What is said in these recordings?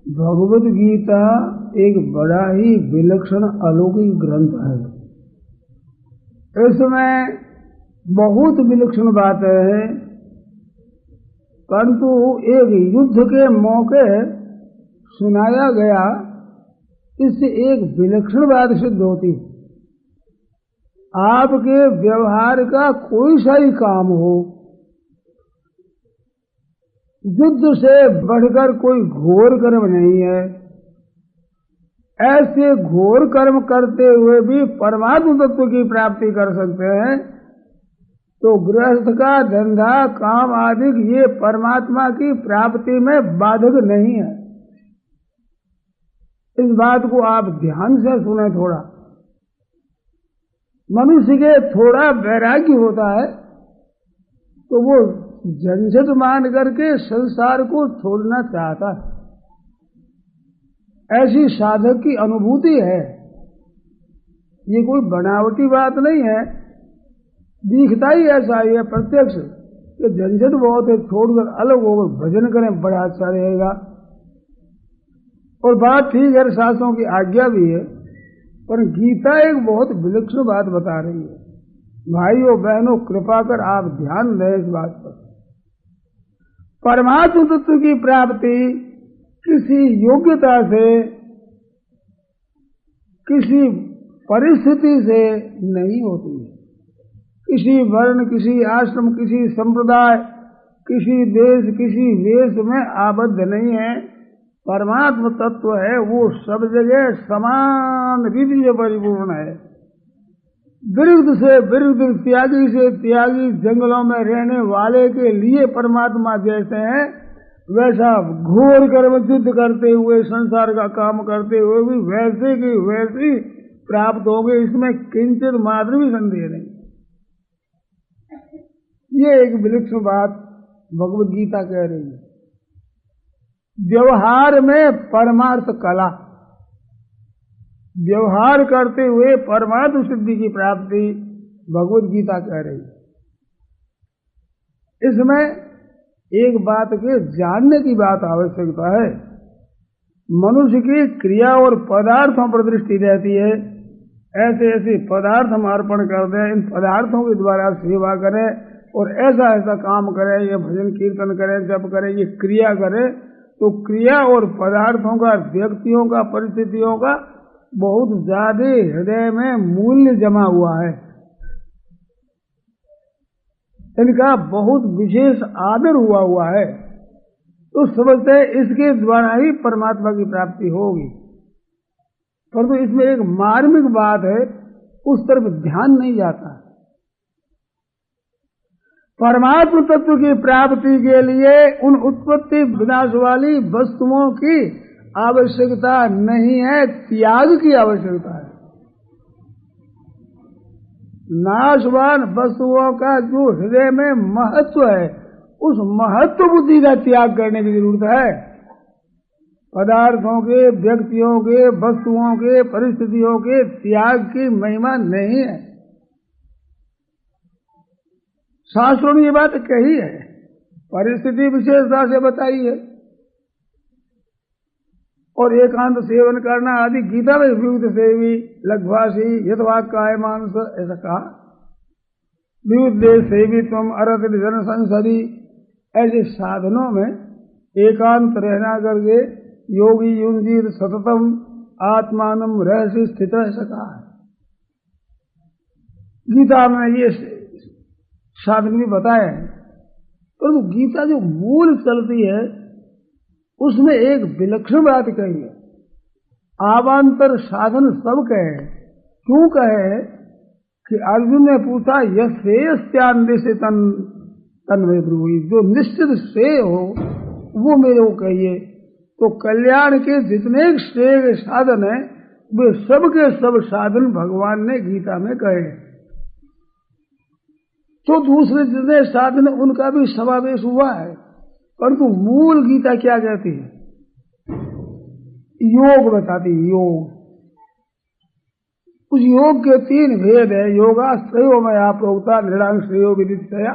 भगवद गीता एक बड़ा ही विलक्षण अलौकिक ग्रंथ है। इसमें बहुत विलक्षण बातें हैं, परंतु एक युद्ध के मौके सुनाया गया, इससे एक विलक्षण बात सिद्ध होती है। आपके व्यवहार का कोई सा ही काम हो, युद्ध से बढ़कर कोई घोर कर्म नहीं है। ऐसे घोर कर्म करते हुए भी परमात्म तत्व की प्राप्ति कर सकते हैं। तो गृहस्थ का धंधा काम आदि ये परमात्मा की प्राप्ति में बाधक नहीं है। इस बात को आप ध्यान से सुने। थोड़ा मनुष्य के थोड़ा वैराग्य होता है तो वो झंझट मान करके संसार को छोड़ना चाहता है। ऐसी साधक की अनुभूति है, ये कोई बनावटी बात नहीं है, दिखता ही ऐसा ही है प्रत्यक्ष कि झंझट बहुत है, छोड़कर अलग होकर भजन करें बड़ा अच्छा रहेगा। और बात ठीक है, शास्त्रों की आज्ञा भी है, पर गीता एक बहुत विलक्षण बात बता रही है। भाइयों बहनों, कृपा कर आप ध्यान दें इस बात पर। परमात्म तत्व की प्राप्ति किसी योग्यता से, किसी परिस्थिति से नहीं होती है। किसी वर्ण, किसी आश्रम, किसी संप्रदाय, किसी देश, किसी वेश में आबद्ध नहीं है। परमात्म तत्व है वो सब जगह समान रीति से परिपूर्ण है। विरुद्ध से विरुद्ध, त्यागी से त्यागी, जंगलों में रहने वाले के लिए परमात्मा जैसे हैं, वैसा घोर कर्म युद्ध करते हुए, संसार का काम करते हुए भी वैसे की वैसी प्राप्त होंगे, इसमें किंचित मात्र भी संदेह नहीं। ये एक विलक्षण बात भगवद गीता कह रही है। व्यवहार में परमार्थ कला, व्यवहार करते हुए परमात्म सिद्धि की प्राप्ति भगवद गीता कह रही है। इसमें एक बात के जानने की बात आवश्यकता है। मनुष्य की क्रिया और पदार्थों पर दृष्टि रहती है। ऐसे ऐसे पदार्थ हम अर्पण कर दें, इन पदार्थों के द्वारा सेवा करें और ऐसा ऐसा काम करें, ये भजन कीर्तन करें, जप करें, ये क्रिया करें, तो क्रिया और पदार्थों का, व्यक्तियों का, परिस्थितियों का बहुत ज्यादा हृदय में मूल्य जमा हुआ है। इनका बहुत विशेष आदर हुआ है। तो समझते हैं इसके द्वारा ही परमात्मा की प्राप्ति होगी। परंतु इसमें एक मार्मिक बात है, उस तरफ ध्यान नहीं जाता। परमात्म तत्व की प्राप्ति के लिए उन उत्पत्ति विनाश वाली वस्तुओं की आवश्यकता नहीं है, त्याग की आवश्यकता है। नाशवान वस्तुओं का जो हृदय में महत्व है, उस महत्व बुद्धि का त्याग करने की जरूरत है। पदार्थों के, व्यक्तियों के, वस्तुओं के, परिस्थितियों के त्याग की महिमा नहीं है। शास्त्रों ने ये बात कही है, परिस्थिति विशेषता से बताई है। और एकांत सेवन करना आदि गीता में विविध सेवी, लघ्वासी, यथवाक काय मानस, ऐसा कहा। विविध देश सेवी तुम अरत जन संसदी, ऐसे साधनों में एकांत रहना करके योगी युंजीर सततम आत्मानम रहस्य स्थित, ऐसा कहा है। गीता में ये साधन भी बताए हैं। परंतु गीता जो मूल चलती है उसमें एक विलक्षण बात कही है। आवांतर साधन सब कहे। क्यों कहे कि अर्जुन ने पूछा, यस्यान्देश तन्मे ब्रूहि, जो निश्चित श्रेय हो वो मेरे को कहिए। तो कल्याण के जितने श्रेय साधन है वे सब के सब साधन भगवान ने गीता में कहे। तो दूसरे जितने साधन उनका भी समावेश हुआ है। परंतु मूल गीता क्या कहती है? योग बताती है। योग, उस योग के 3 भेद है। योगाश्रयो में आप प्रोक्ता निर्णांग श्रेयो विदितया।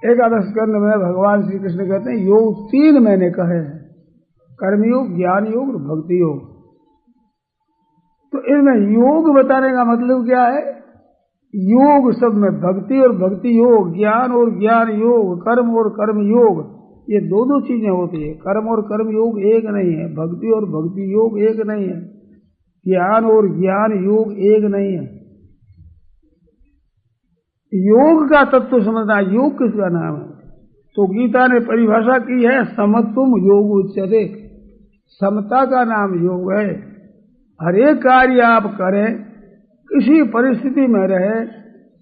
एकादश स्कंद में भगवान श्री कृष्ण कहते हैं योग 3 मैंने कहे हैं। कर्मयोग, ज्ञान योग और भक्ति योग। तो इनमें योग बताने का मतलब क्या है? योग सब में भक्ति और भक्ति योग, ज्ञान और ज्ञान योग, कर्म और कर्म योग, ये दो चीजें होती है। कर्म और कर्म योग एक नहीं है, भक्ति और भक्ति योग एक नहीं है, ज्ञान और ज्ञान योग एक नहीं है। योग का तत्व समझना, योग किसका नाम है? तो गीता ने परिभाषा की है समत्वम योग उच्यते, समता का नाम योग है। हर एक कार्य आप करें, किसी परिस्थिति में रहे,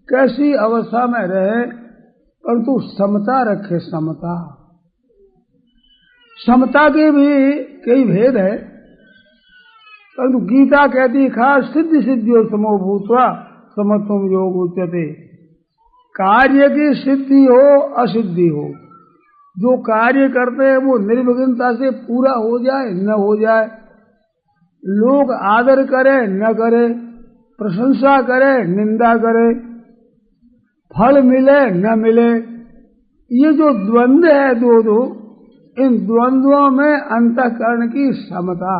कैसी अवस्था में रहे, परंतु समता रखे। समता, समता के भी कई भेद है, परंतु गीता कहती है खास सिद्धि सिद्धियों समो भूत्वा समत्वम योग उच्यते। कार्य की सिद्धि हो असिद्धि हो, जो कार्य करते हैं वो निर्विघ्नता से पूरा हो जाए न हो जाए, लोग आदर करें न करें, प्रशंसा करें निंदा करें, फल मिले न मिले, ये जो द्वंद्व है दो, इन द्वंद्वों में अंतःकरण की समता,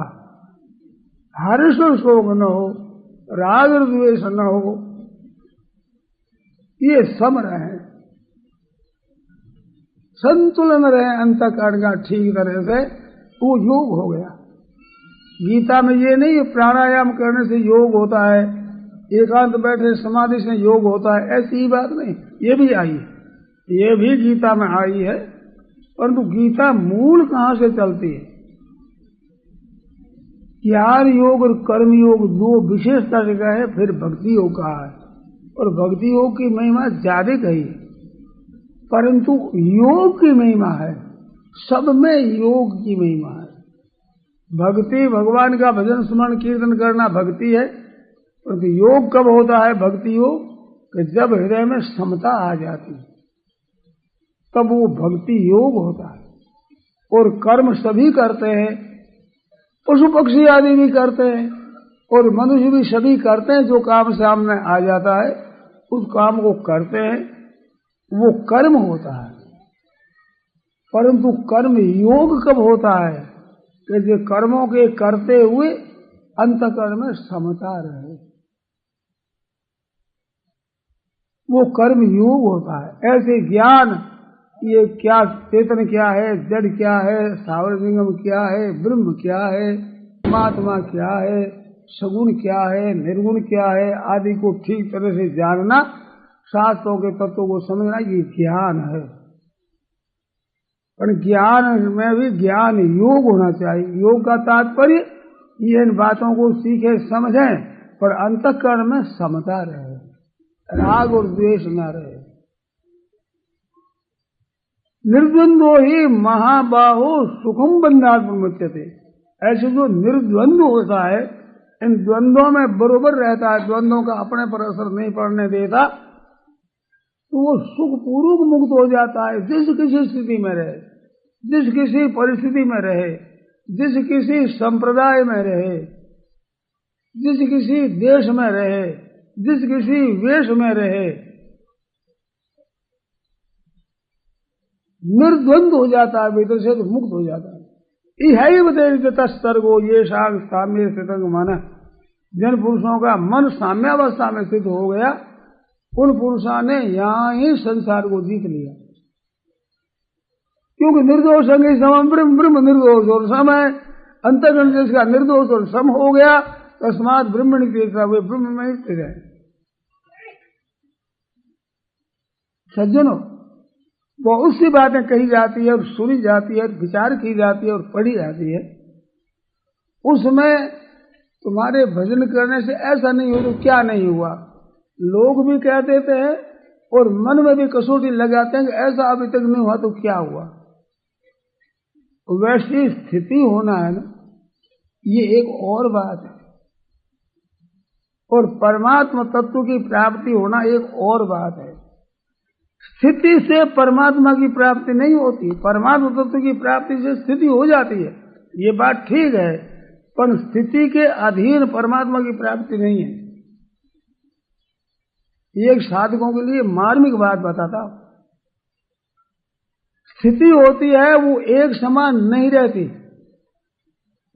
हर्ष और शोक न हो, राग और द्वेष न हो, ये सम रहे, संतुलन रहे अंतःकरण का ठीक तरह से, वो योग हो गया। गीता में ये नहीं प्राणायाम करने से योग होता है, एकांत बैठे समाधि से योग होता है, ऐसी ही बात नहीं। ये भी आई है, ये भी गीता में आई है, परंतु गीता मूल कहां से चलती है? ज्ञान योग और कर्म योग दो विशेषता जगह है, फिर भक्ति योग कहा है, और भक्ति योग की महिमा ज्यादा कही है, परंतु योग की महिमा है, सब में योग की महिमा है। भक्ति भगवान का भजन स्मरण कीर्तन करना भक्ति है, परंतु योग कब होता है? भक्ति योग कि जब हृदय में समता आ जाती है, तब वो भक्ति योग होता है। और कर्म सभी करते हैं, पशु पक्षी आदि भी करते हैं, और मनुष्य भी सभी करते हैं। जो काम सामने आ जाता है उस काम को करते हैं, वो कर्म होता है। परंतु कर्म योग कब होता है? कि जो कर्मों के करते हुए अंतःकरण में समता रहे, वो कर्म योग होता है। ऐसे ज्ञान, ये क्या चेतन क्या है, जड़ क्या है, सावरलिंगम क्या है, ब्रह्म क्या है, परमात्मा क्या है, सगुण क्या है, निर्गुण क्या है, आदि को ठीक तरह से जानना, शास्त्रों के तत्वों को समझना, ये ज्ञान है। पर ज्ञान में भी ज्ञान योग होना चाहिए। योग का तात्पर्य ये इन बातों को सीखे समझें, पर अंतःकरण में समता रहे, राग और द्वेष न रहे। निर्द्वंद्वो ही महाबाहो सुखम बंधात् प्रमुच्यते। ऐसे जो निर्द्वंद्व होता है, इन द्वंद्वों में बरोबर रहता है, द्वंद्वों का अपने पर असर नहीं पड़ने देता, तो वो सुख पूर्वक मुक्त हो जाता है। जिस किसी स्थिति में रहे, जिस किसी परिस्थिति में रहे, जिस किसी संप्रदाय में रहे, जिस किसी देश में रहे, जिस किसी वेश में रहे, निर्द्वंद हो जाता है, भीतर से तो मुक्त हो जाता है। यही तस्तर्गो ये शांग साम्य स्थितंग मन, जिन पुरुषों का मन साम्यावस्था में स्थित हो गया, उन पुरुषों ने यहां ही संसार को जीत लिया। क्योंकि निर्दोष संगे सम ब्रह्म, ब्रह्म निर्दोष और सम है। अंतःकरण जिसका निर्दोष और सम हो गया, तस्मात् ब्रह्मणि तीर्था, वे ब्रह्म में स्थित है। सज्जनों, बहुत सी बातें कही जाती है और सुनी जाती है, विचार की जाती है और पढ़ी जाती है, उसमें तुम्हारे भजन करने से ऐसा नहीं हो तो क्या नहीं हुआ, लोग भी कह देते हैं और मन में भी कसौटी लगाते हैं कि ऐसा अभी तक नहीं हुआ तो क्या हुआ। वैसी स्थिति होना है ना, ये एक और बात है, और परमात्मा तत्व की प्राप्ति होना एक और बात है। स्थिति से परमात्मा की प्राप्ति नहीं होती, परमात्मा तत्व की प्राप्ति से स्थिति हो जाती है, ये बात ठीक है, पर स्थिति के अधीन परमात्मा की प्राप्ति नहीं है। एक साधकों के लिए मार्मिक बात बताता हूं। स्थिति होती है वो एक समान नहीं रहती,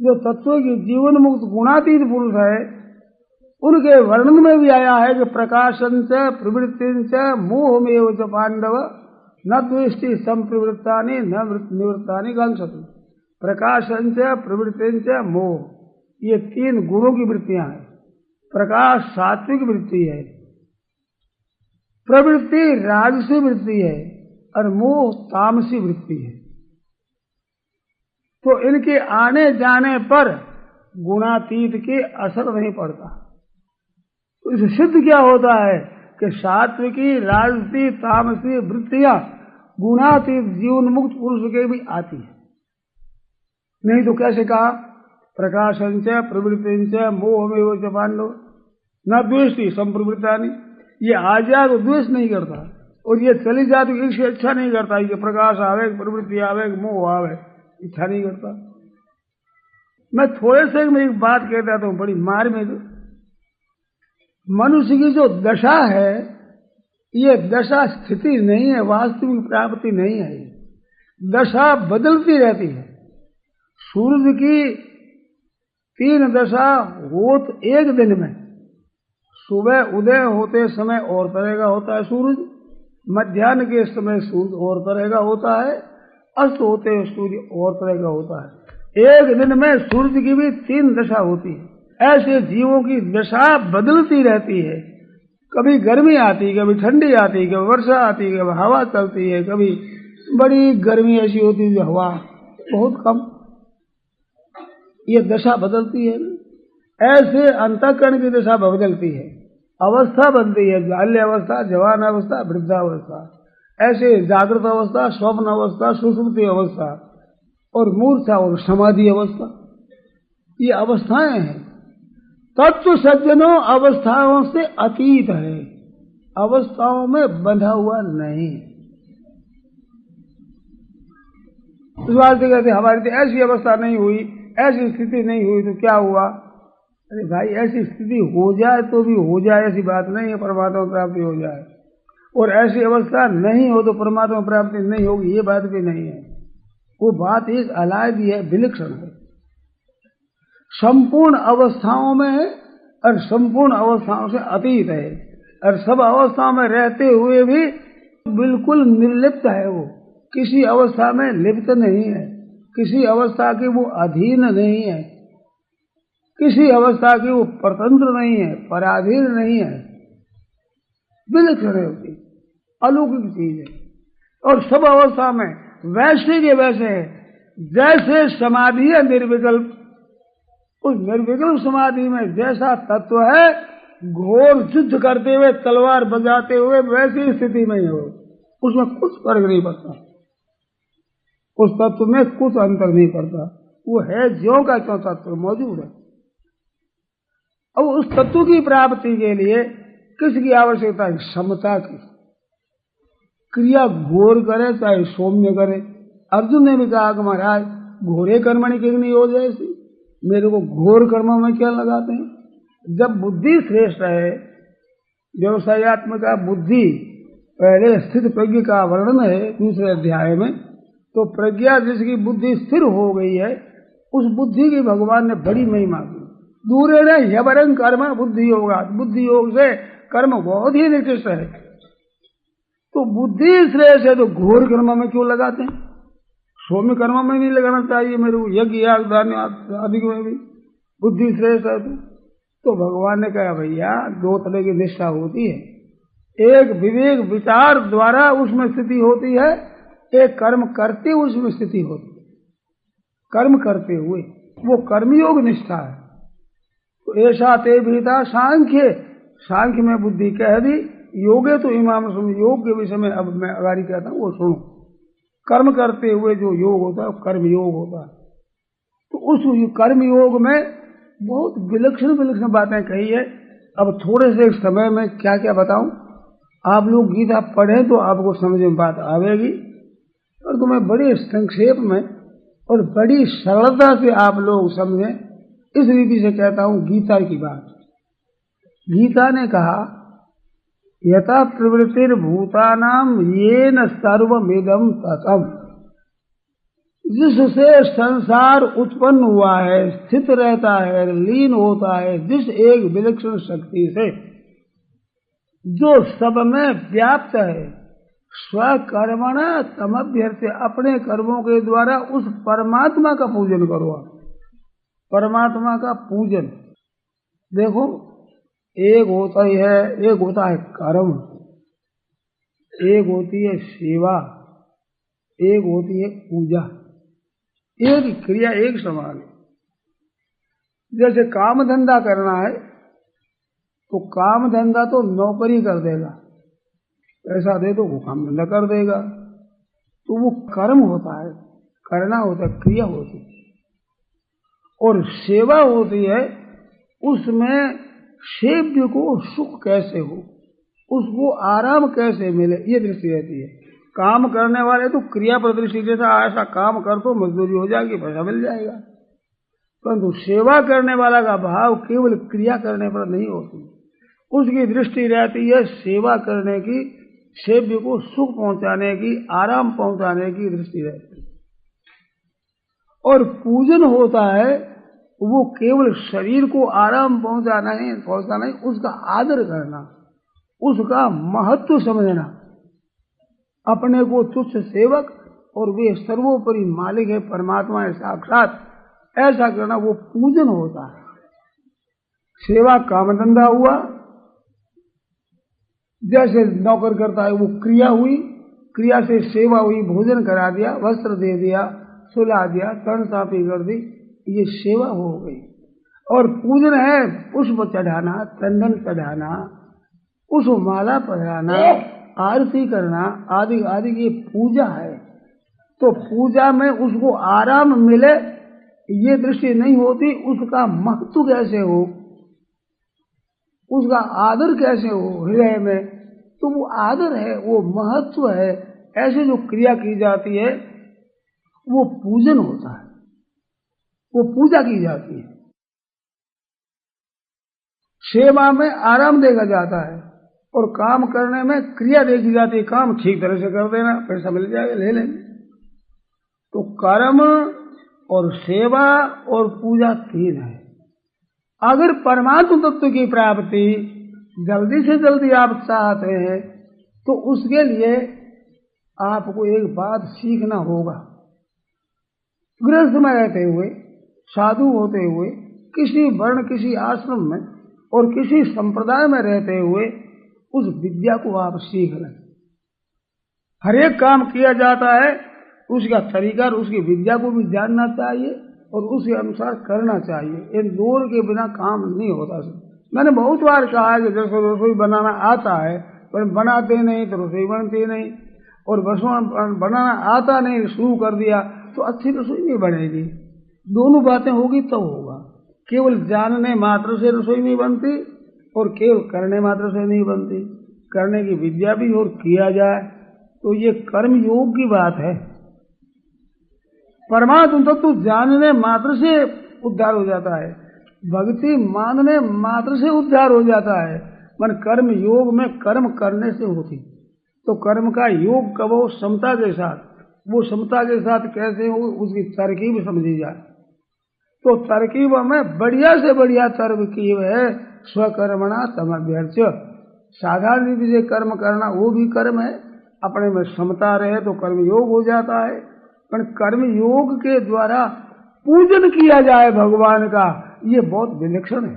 जो तत्व की जीवन मुक्त गुणातीत पुरुष है, उनके वर्णन में भी आया है कि प्रकाशंच प्रवृत्तिंच मोहमेव च पांडव न द्वेष्टि संप्रवृत्तानि न निवृत्तानि गंसति। प्रकाशंच प्रवृत्तिंच मोह, ये 3 गुणों की वृत्तियां हैं। प्रकाश सात्विक वृत्ति है, प्रवृत्ति राजसी वृत्ति है और मोह तामसी वृत्ति है। तो इनके आने जाने पर गुणातीत के असर नहीं पड़ता। तो इससे सिद्ध क्या होता है कि सात्विकी राजसी तामसी वृत्तियां गुणातीत जीवन मुक्त पुरुष के भी आती है। नहीं तो कैसे कहा प्रकाशंच प्रवृत्तिंच मोहमेव च पांडव न द्वेष्टि संप्रवृत्तानि। ये आ जाए तो द्वेष नहीं करता, और ये चली जाए तो इसकी इच्छा नहीं करता कि प्रकाश आवे, प्रवृत्ति आवे, मोह आवे, इच्छा नहीं करता। मैं थोड़े से में एक बात कह देता हूं, बड़ी मार में। तो मनुष्य की जो दशा है, ये दशा स्थिति नहीं है, वास्तविक प्राप्ति नहीं है। दशा बदलती रहती है। सूर्य की 3 दशा होत एक दिन में। सुबह उदय होते समय और तरह का होता है सूरज, मध्याह्न के समय सूर्य और तरह का होता है, अस्त होते सूर्य और तरह का होता है। एक दिन में सूर्य की भी 3 दशा होती है। ऐसे जीवों की दशा बदलती रहती है। कभी गर्मी आती है, कभी ठंडी आती है, कभी वर्षा आती है, कभी हवा चलती है, कभी बड़ी गर्मी ऐसी होती है, हवा बहुत कम। ये दशा बदलती है। ऐसे अंतःकरण की दशा बदलती है, अवस्था बनती है, बाल्य अवस्था, जवान अवस्था, वृद्धावस्था। ऐसे जागृत अवस्था, स्वप्न अवस्था, सुषुप्ति अवस्था और मूर्छा और समाधि अवस्था, ये अवस्थाएं हैं। तत्व सज्जनों अवस्थाओं से अतीत है, अवस्थाओं में बंधा हुआ नहीं। इस बात से कहते हमारी तो ऐसी अवस्था नहीं हुई, ऐसी स्थिति नहीं हुई तो क्या हुआ? अरे भाई, ऐसी स्थिति हो जाए तो भी हो जाए, ऐसी बात नहीं है परमात्मा प्राप्ति हो जाए, और ऐसी अवस्था नहीं हो तो परमात्मा प्राप्ति नहीं होगी, ये बात भी नहीं है। वो बात एक अलग है, विलक्षण है। संपूर्ण अवस्थाओं में है और संपूर्ण अवस्थाओं से अतीत है, और सब अवस्थाओं में रहते हुए भी बिल्कुल निर्लिप्त है। वो किसी अवस्था में लिप्त नहीं है, किसी अवस्था की वो अधीन नहीं है, किसी अवस्था की वो परतंत्र नहीं है, पराधीन नहीं है, विलक्षण है, अलौकिक चीज है। और सब अवस्था में वैसे के वैसे है। जैसे समाधि है निर्विकल्प, उस निर्विकल्प समाधि में जैसा तत्व है, घोर युद्ध करते हुए तलवार बजाते हुए वैसी स्थिति में हो, उसमें कुछ फर्क नहीं पड़ता, उस तत्व में कुछ अंतर नहीं पड़ता। वो है ज्यों का त्यों तत्व मौजूद है। अब उस तत्व की प्राप्ति के लिए किसकी आवश्यकता है? समता की। क्रिया घोर करे चाहे सौम्य करे। अर्जुन ने भी कहा कि महाराज घोरे कर्मणि किग्नि हो जैसी, मेरे को घोर कर्मों में क्या लगाते हैं? जब बुद्धि श्रेष्ठ है, व्यवसायत्मक बुद्धि, पहले स्थित प्रज्ञ का वर्णन है दूसरे अध्याय में, तो प्रज्ञा जिसकी बुद्धि स्थिर हो गई है, उस बुद्धि की भगवान ने बड़ी महिमा की। दूरे ने यवरंग कर्म बुद्धि होगा, बुद्धि योग से कर्म बहुत ही निकृष्ट है। तो बुद्धि श्रेष्ठ है तो घोर कर्म में क्यों लगाते हैं? सौम्य कर्म में नहीं लगाना चाहिए मेरे को, यज्ञ याग दान आदि में भी बुद्धि श्रेष्ठ है। तो भगवान ने कहा भैया 2 तरह की निष्ठा होती है, एक विवेक विचार द्वारा उसमें स्थिति होती है, एक कर्म करते उसमें स्थिति होती है। कर्म करते हुए वो कर्मयोग निष्ठा है। तो ऐसा ते भीता सांख्य, सांख्य में बुद्धि कह दी, योगे तो इमाम सुन, योग के विषय में अब मैं अगाड़ी कहता हूँ वो सुनो। कर्म करते हुए जो योग होता है कर्म योग होता है। तो उस कर्म योग में बहुत विलक्षण विलक्षण बातें कही है। अब थोड़े से समय में क्या क्या बताऊं, आप लोग गीता पढ़ें तो आपको समझ में बात आवेगी, और तो मैं बड़े संक्षेप में और बड़ी सरलता से आप लोग समझें, इस रीति से कहता हूं गीता की बात। गीता ने कहा यथा प्रवृत्तिर्भूतानां येन सर्वमिदं ततम्। जिससे संसार उत्पन्न हुआ है, स्थित रहता है, लीन होता है, जिस एक विलक्षण शक्ति से जो सब में व्याप्त है, स्वकर्मणा तमभ्यर्च्य, अपने कर्मों के द्वारा उस परमात्मा का पूजन करो। परमात्मा का पूजन देखो, एक होता है कर्म, एक होती है सेवा, एक होती है पूजा। एक क्रिया एक समान है। जैसे काम धंधा करना है तो काम धंधा तो नौकरी कर देगा, पैसा दे दो वो काम धंधा कर देगा, तो वो कर्म होता है, करना होता है, क्रिया होती है। और सेवा होती है, उसमें सेव्य को सुख कैसे हो, उसको आराम कैसे मिले, ये दृष्टि रहती है। काम करने वाले तो क्रिया पर दृष्टि देता, ऐसा काम कर तो मजदूरी हो जाएगी, पैसा मिल जाएगा। परंतु सेवा करने वाला का भाव केवल क्रिया करने पर नहीं होती, उसकी दृष्टि रहती है सेवा करने की, सेव्य को सुख पहुंचाने की, आराम पहुंचाने की दृष्टि रहती है। और पूजन होता है वो केवल शरीर को आराम पहुंचाना नहीं, उसका आदर करना, उसका महत्व समझना, अपने को तुच्छ सेवक और वे सर्वोपरि मालिक है, परमात्मा है साक्षात, ऐसा करना वो पूजन होता है। सेवा काम धंधा हुआ, जैसे नौकर करता है वो क्रिया हुई, क्रिया से सेवा हुई, भोजन करा दिया, वस्त्र दे दिया, सुला दिया, तन साफी कर दी, ये सेवा हो गई। और पूजन है पुष्प चढ़ाना, चंदन चढ़ाना, पुष्प माला पहनाना, आरती करना आदि आदि, ये पूजा है। तो पूजा में उसको आराम मिले ये दृष्टि नहीं होती, उसका महत्व कैसे हो, उसका आदर कैसे हो हृदय में, तो वो आदर है, वो महत्व है, ऐसे जो क्रिया की जाती है वो पूजन होता है, वो पूजा की जाती है। सेवा में आराम देखा जाता है और काम करने में क्रिया देखी जाती है, काम ठीक तरह से कर देना, पैसा मिल जाएगा, ले लेंगे। तो कर्म और सेवा और पूजा तीन है। अगर परमात्म तत्व की प्राप्ति जल्दी से जल्दी आप चाहते हैं तो उसके लिए आपको एक बात सीखना होगा। गृहस्थ में रहते हुए, साधु होते हुए, किसी वर्ण, किसी आश्रम में और किसी संप्रदाय में रहते हुए उस विद्या को आप सीख लें। हर एक काम किया जाता है, उसका तरीका और उसकी विद्या को भी जानना चाहिए और उसके अनुसार करना चाहिए। इन दोनों के बिना काम नहीं होता। मैंने बहुत बार कहा है कि जैसे रसोई बनाना आता है पर बनाते नहीं तो रसोई बनती नहीं, और रसोई बनाना आता नहीं शुरू कर दिया तो अच्छी रसोई नहीं बनेगी। दोनों बातें होगी तब होगा। केवल जानने मात्र से रसोई नहीं बनती और केवल करने मात्र से नहीं बनती। करने की विद्या भी और किया जाए तो ये कर्म योग की बात है। परमात्मा तो जानने मात्र से उद्धार हो जाता है, भक्ति मानने मात्र से उद्धार हो जाता है। मन कर्म योग में कर्म करने से होती, तो कर्म का योग कब हो? समता के साथ। वो समता के साथ कैसे हो, उसकी तरकीब समझी जाए तो तरकीब में बढ़िया से बढ़िया तरकीब है स्वकर्मणा तमभ्यर्च्य। साधारण रीति से कर्म करना वो भी कर्म है, अपने में समता रहे तो कर्म योग हो जाता है। पर कर्म योग के द्वारा पूजन किया जाए भगवान का, ये बहुत विलक्षण है।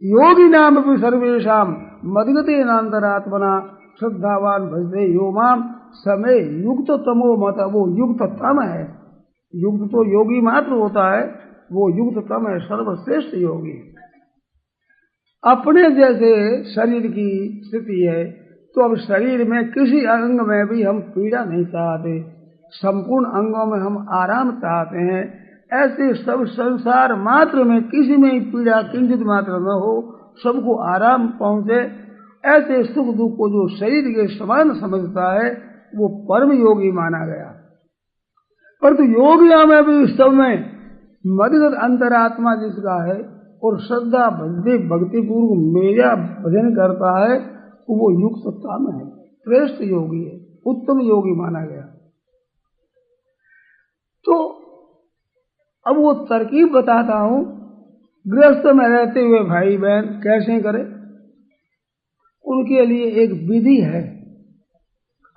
योगी नाम भी सर्वेशाम मदगते नान्तरात्मना श्रद्धावान भजते यो माम समय युक्त तमो मत। वो युक्त तम है, युक्त तो योगी मात्र होता है, वो युक्त तम है, सर्वश्रेष्ठ योगी। अपने जैसे शरीर की स्थिति है तो अब शरीर में किसी अंग में भी हम पीड़ा नहीं चाहते, संपूर्ण अंगों में हम आराम चाहते हैं। ऐसे सब संसार मात्र में किसी में ही पीड़ा किंचित मात्र न हो, सबको आराम पहुंचे, ऐसे सुख दुख को जो शरीर के समान समझता है वो परम योगी माना गया। परंतु योगियों में भी सब में मदगत अंतरात्मा जिसका है और श्रद्धा भक्ति पूर्व मेरा भजन करता है वो युक्त तम है, श्रेष्ठ योगी है, उत्तम योगी माना गया। तो अब वो तरकीब बताता हूं, गृहस्थ में रहते हुए भाई बहन कैसे करें। उनके लिए एक विधि है।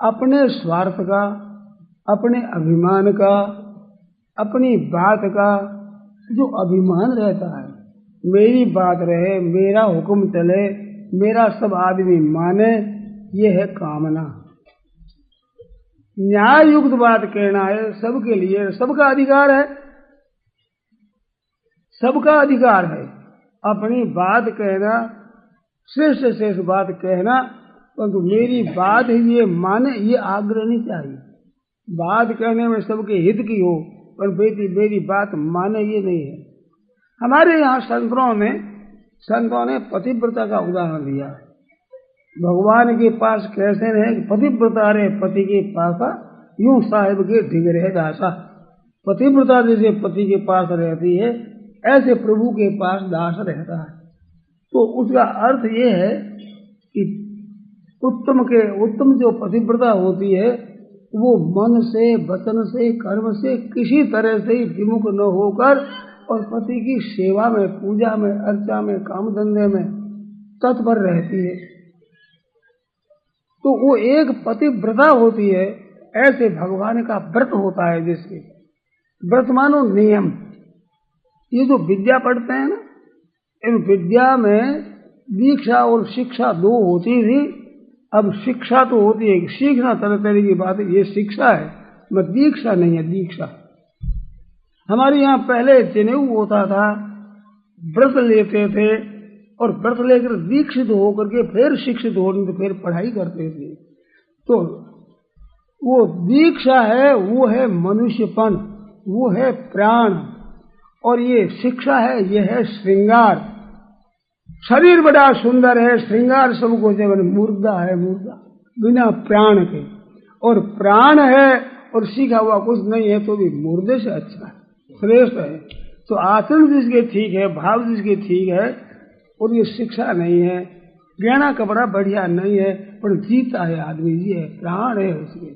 अपने स्वार्थ का, अपने अभिमान का, अपनी बात का जो अभिमान रहता है, मेरी बात रहे, मेरा हुक्म चले, मेरा सब आदमी माने, ये है कामना। न्याय युक्त बात कहना है सबके लिए, सबका अधिकार है, सबका अधिकार है अपनी बात कहना, श्रेष्ठ से श्रेष्ठ बात कहना, परंतु मेरी बात ये माने, ये आग्रह नहीं चाहिए। बात कहने में सबके हित की हो, पर बेटी मेरी बात माने, ये नहीं है। हमारे यहाँ संतों ने पतिव्रता का उदाहरण दिया। भगवान के पास कैसे रहे, पतिव्रता रहे पति के पास, यूं साहिब के ढिग रहे दासा। पतिव्रता जैसे पति के पास रहती है, ऐसे प्रभु के पास दास रहता है। तो उसका अर्थ ये है कि उत्तम जो पतिव्रता होती है, वो मन से, वचन से, कर्म से किसी तरह से विमुख न होकर और पति की सेवा में, पूजा में, अर्चा में, काम धंधे में तत्पर रहती है। तो वो एक पतिव्रता होती है। ऐसे भगवान का व्रत होता है, जिसके व्रत मानो नियम। ये जो विद्या पढ़ते हैं ना, इन विद्या में दीक्षा और शिक्षा दो होती थी। अब शिक्षा तो होती है, सीखना तरह तरह की बात है, ये शिक्षा है, मैं दीक्षा नहीं है, दीक्षा। हमारे यहाँ पहले जनेऊ होता था, व्रत लेते थे और व्रत लेकर दीक्षित होकर के फिर शिक्षित होने तो फिर पढ़ाई करते थे। तो वो दीक्षा है, वो है मनुष्यपन, वो है प्राण, और ये शिक्षा है, ये है श्रृंगार। शरीर बड़ा सुंदर है, श्रृंगार सबको जीवन मुर्दा है, मुर्दा बिना प्राण के। और प्राण है और सीखा हुआ कुछ नहीं है तो भी मुर्दे से अच्छा है, श्रेष्ठ है। तो आचरण जिसके ठीक है, भाव जिसके ठीक है, और ये शिक्षा नहीं है, गहना कपड़ा बढ़िया नहीं है, पर जीता है आदमी, ये है प्राण है उसके।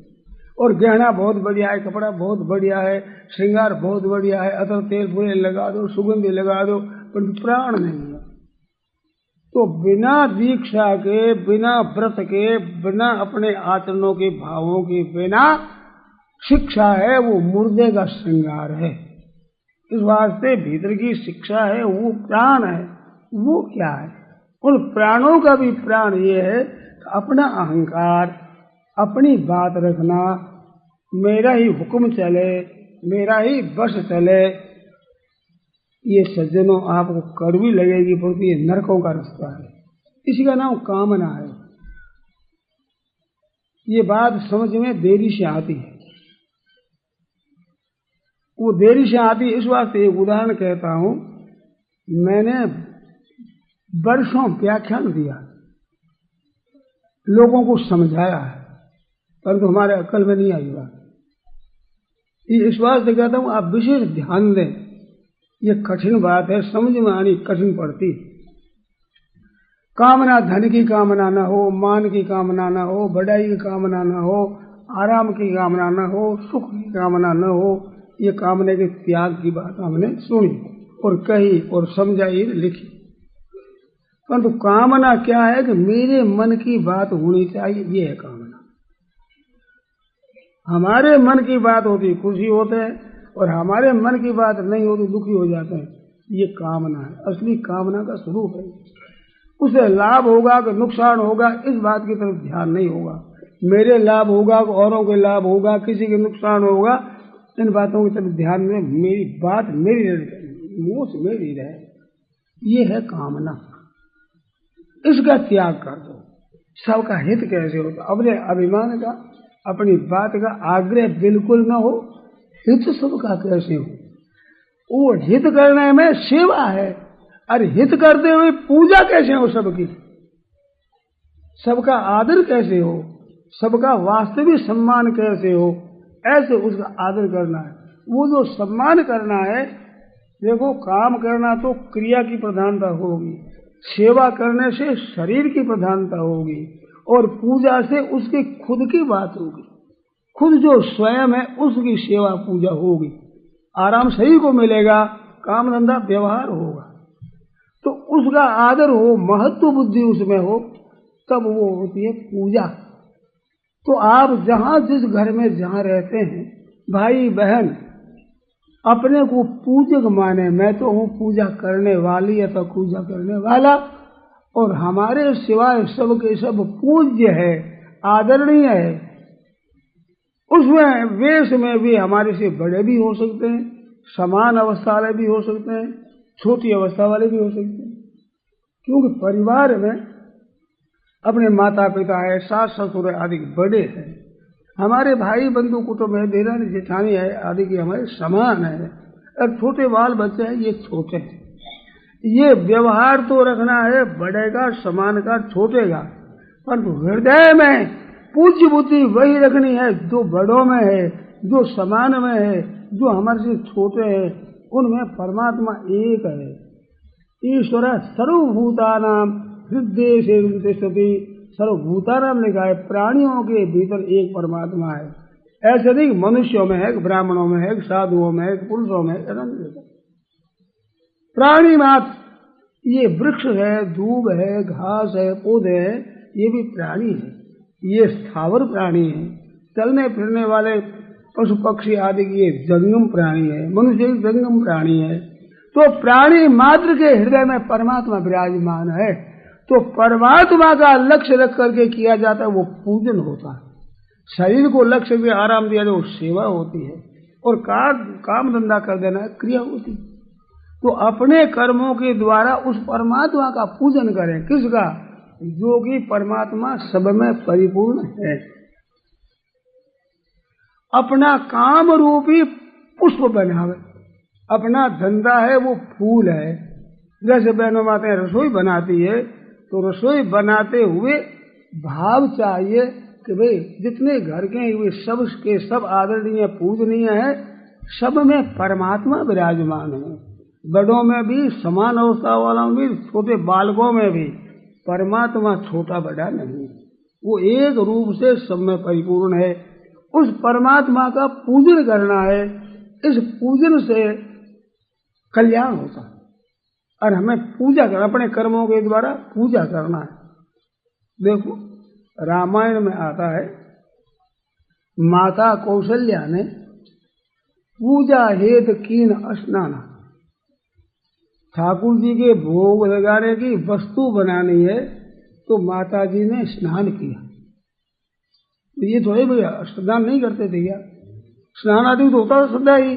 और गहना बहुत बढ़िया है, कपड़ा बहुत बढ़िया है, श्रृंगार बहुत बढ़िया है, अतर तेल फूले लगा दो, सुगंधी लगा दो, पर प्राण नहीं है। तो बिना दीक्षा के, बिना व्रत के, बिना अपने आचरणों के, भावों के बिना शिक्षा है, वो मुर्दे का श्रृंगार है। इस वास्ते भीतर की शिक्षा है, वो प्राण है। वो क्या है? उन प्राणों का भी प्राण ये है कि अपना अहंकार, अपनी बात रखना, मेरा ही हुक्म चले, मेरा ही बस चले। ये सज्जनों आपको कड़वी लगेगी, परंतु ये नरकों का रास्ता है। इसी का नाम कामना है। ये बात समझ में देरी से आती है। वो देरी से आती है इस वास्ते एक उदाहरण कहता हूं। मैंने वर्षों व्याख्यान दिया, लोगों को समझाया है, परंतु हमारे अक्ल में नहीं आई बात। ये इस वास्ते कहता हूं आप विशेष ध्यान दें। ये कठिन बात है, समझ में आनी कठिन पड़ती। कामना धन की कामना ना हो, मान की कामना ना हो, बढ़ाई की कामना ना हो, आराम की कामना ना हो, सुख की कामना ना हो। ये कामना के त्याग की बात हमने सुनी और कही और समझाई, लिखी। परंतु कामना क्या है कि मेरे मन की बात होनी चाहिए, ये है कामना। हमारे मन की बात होती खुशी होते हैं, और हमारे मन की बात नहीं होती दुखी हो जाते हैं। ये कामना है, असली कामना का स्वरूप है। उसे लाभ होगा कि नुकसान होगा, इस बात की तरफ ध्यान नहीं होगा। मेरे लाभ होगा कि औरों के लाभ होगा, किसी के नुकसान होगा, इन बातों की तरफ ध्यान में मेरी बात मेरी रहे, मुंह से मेरी रहे। ये है कामना। इसका त्याग कर दो। सबका हित कैसे होता? अपने अभिमान का, अपनी बात का आग्रह बिल्कुल न हो। हित सबका कैसे हो? वो हित करने में सेवा है, अरे हित करते हुए पूजा कैसे हो सबकी? सबका आदर कैसे हो? सबका वास्तविक सम्मान कैसे हो? ऐसे उसका आदर करना है। वो जो सम्मान करना है, देखो काम करना तो क्रिया की प्रधानता होगी, सेवा करने से शरीर की प्रधानता होगी, और पूजा से उसकी खुद की बात होगी। खुद जो स्वयं है उसकी सेवा पूजा होगी। आराम सही को मिलेगा, काम धंधा व्यवहार होगा, तो उसका आदर हो, महत्व बुद्धि उसमें हो, तब वो होती है पूजा। तो आप जहां जिस घर में जहां रहते हैं, भाई बहन अपने को पूजक माने, मैं तो हूं पूजा करने वाली या तो पूजा करने वाला, और हमारे सिवाय सब के सब पूज्य है, आदरणीय है। उसमें वेश में भी हमारे से बड़े भी हो सकते हैं, समान अवस्था वाले भी हो सकते हैं, छोटी अवस्था वाले भी हो सकते हैं, क्योंकि परिवार में अपने माता पिता है, सास ससुर आदि बड़े हैं, हमारे भाई बंधु कुटुंब है, देरानी जेठानी है आदि की हमारे समान है, और छोटे बाल बच्चे हैं ये छोटे हैं। ये व्यवहार तो रखना है बड़े का, समान का, छोटे का, परंतु हृदय में पूज्य बुद्धि वही रखनी है जो बड़ों में है, जो समान में है, जो हमारे से छोटे हैं, उनमें परमात्मा एक है। ईश्वर सर्वभूतानां हृदय से तिष्ठति, सर्वभूतानां लिखा है, प्राणियों के भीतर एक परमात्मा है। ऐसे नहीं मनुष्यों में है, ब्राह्मणों में है, साधुओं में है, पुरुषों में है, प्राणी मात्र। ये वृक्ष है, दूब है, घास है, पौधे हैं, ये भी प्राणी है, ये स्थावर प्राणी है, चलने फिरने वाले पशु पक्षी आदि की जंगम प्राणी है, मनुष्य जंगम प्राणी है। तो प्राणी मात्र के हृदय में परमात्मा विराजमान है, तो परमात्मा का लक्ष्य रख करके किया जाता है वो पूजन होता है। शरीर को लक्ष्य भी आराम दिया जो सेवा होती है, और काम धंधा कर देना क्रिया होती है। तो अपने कर्मों के द्वारा उस परमात्मा का पूजन करें। किसका? जो कि परमात्मा सब में परिपूर्ण है। अपना काम रूपी पुष्प बनावे, अपना धंधा है वो फूल है। जैसे बहनों माताएं रसोई बनाती है, तो रसोई बनाते हुए भाव चाहिए कि भाई जितने घर के वे सब के सब आदरणीय पूजनीय है, सब में परमात्मा विराजमान है। बड़ों में भी, समान अवस्था वालों में भी, छोटे बालकों में भी परमात्मा छोटा बड़ा नहीं, वो एक रूप से सब में परिपूर्ण है। उस परमात्मा का पूजन करना है, इस पूजन से कल्याण होता है। और हमें पूजा करना, अपने कर्मों के द्वारा पूजा करना है। देखो रामायण में आता है, माता कौशल्या ने पूजा हेतु कीन स्नान, ठाकुर जी के भोग लगाने की वस्तु बनानी है तो माता जी ने स्नान किया। ये थोड़े भैया स्नान नहीं करते थे क्या? स्नान आदि तो होता था सदा ही,